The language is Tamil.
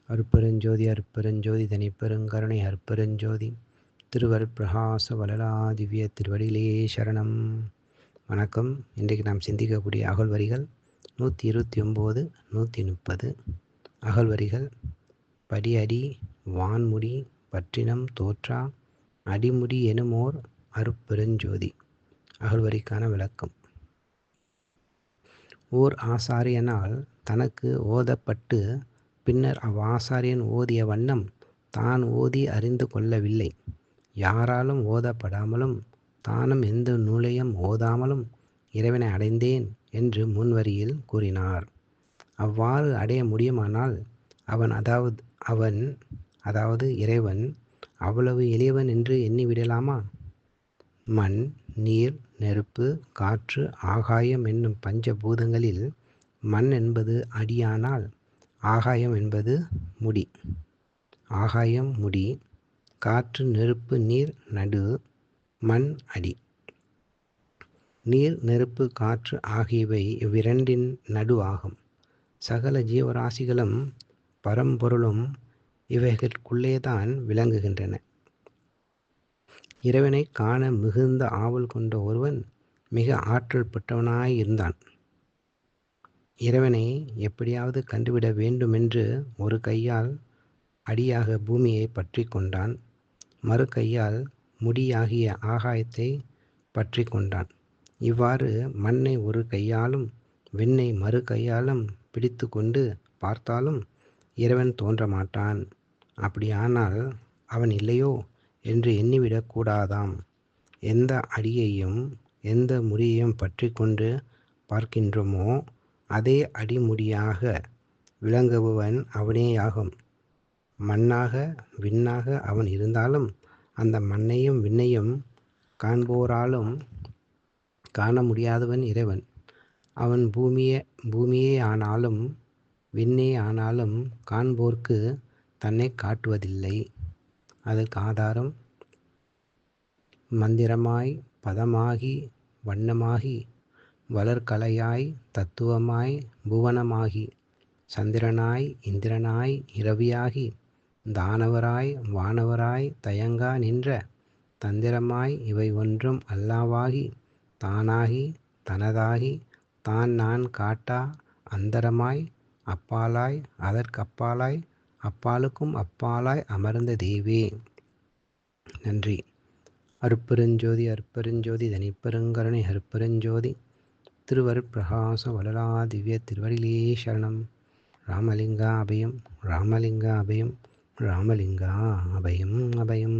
அருட்பெருஞ்சோதி அருட்பெருஞ்சோதி தனிப்பெருங்கருணை அருட்பெருஞ்சோதி திருவருட்பிரகாச வளரா திவ்ய திருவடிகளே சரணம். வணக்கம். இன்றைக்கு நாம் சிந்திக்கக்கூடிய அகழ்வரிகள் 129, 130. அகழ்வரிகள்: படியடி வான்முடி பற்றினம் தோற்றா அடிமுடி எனுமோர் அருட்பெருஞ்சோதி. அகழ்வரிக்கான விளக்கம்: ஓர் ஆசாரியனால் தனக்கு ஓதப்பட்டு பின்னர் அவ்வாசாரியன் ஓதிய வண்ணம் தான் ஓதி அறிந்து கொள்ளவில்லை. யாராலும் ஓதப்படாமலும் தானும் எந்த நூலையும் ஓதாமலும் இறைவனை அடைந்தேன் என்று முன்வரியில் கூறினார். அவ்வாறு அடைய முடியுமானால் அவன் அதாவது இறைவன் அவ்வளவு எளியவன் என்று எண்ணிவிடலாமா? மண், நீர், நெருப்பு, காற்று, ஆகாயம் என்னும் பஞ்ச பூதங்களில் மண் என்பது அடியானால் ஆகாயம் என்பது முடி. ஆகாயம் முடி, காற்று, நெருப்பு, நீர் நடு, மண் அடி. நீர், நெருப்பு, காற்று ஆகியவை இவ்விரண்டின் நடு ஆகும். சகல ஜீவராசிகளும் பரம்பொருளும் இவைகளுக்குள்ளேதான் விளங்குகின்றன. இறைவனை காண மிகுந்த ஆவல் கொண்ட ஒருவன் மிக ஆற்றல் பெற்றவனாய் இருந்தான். இறைவனை எப்படியாவது கண்டுவிட வேண்டுமென்று ஒரு கையால் அடியாக பூமியை பற்றி கொண்டான். மறு கையால் முடியாகிய ஆகாயத்தை பற்றி கொண்டான். இவ்வாறு மண்ணை ஒரு கையாலும் விண்ணை மறு கையாலும் பிடித்து கொண்டு பார்த்தாலும் இறைவன் தோன்ற மாட்டான். அப்படியானால் அவன் இல்லையோ என்று எண்ணிவிடக் கூடாதாம். எந்த அடியையும் எந்த முடியையும் பற்றி கொண்டு பார்க்கின்றோமோ அதே அடிமுடியாக விளங்குபவன் அவனேயாகும். மண்ணாக விண்ணாக அவன் இருந்தாலும் அந்த மண்ணையும் விண்ணையும் காண்போராலும் காண முடியாதவன் இறைவன். அவன் பூமியே ஆனாலும் விண்ணே ஆனாலும் காண்போர்க்கு தன்னை காட்டுவதில்லை. அதற்கு ஆதாரம்: மந்திரமாய் பதமாகி வண்ணமாகி வளர்கலையாய் தத்துவமாய் புவனமாகி சந்திரனாய் இந்திரனாய் இரவியாகி தானவராய் வானவராய் தயங்கா நின்ற தந்திரமாய் இவை ஒன்றும் அல்லாவாகி தானாகி தனதாகி தான் நான் காட்டா அந்தரமாய் அப்பாலாய் அதற்கப்பாலாய் அப்பாலுக்கும் அப்பாலாய் அமர்ந்த தெய்வே. நன்றி. அருட்பெருஞ்சோதி அருட்பெருஞ்சோதி தனிப்பெருங்கருணை அருட்பெருஞ்சோதி திருவருட்பிரகாச வளரா திவ்ய திருவடிகளே சரணம். ராமலிங்கா அபயம் ராமலிங்கா அபயம் ராமலிங்கா அபயம் அபயம்.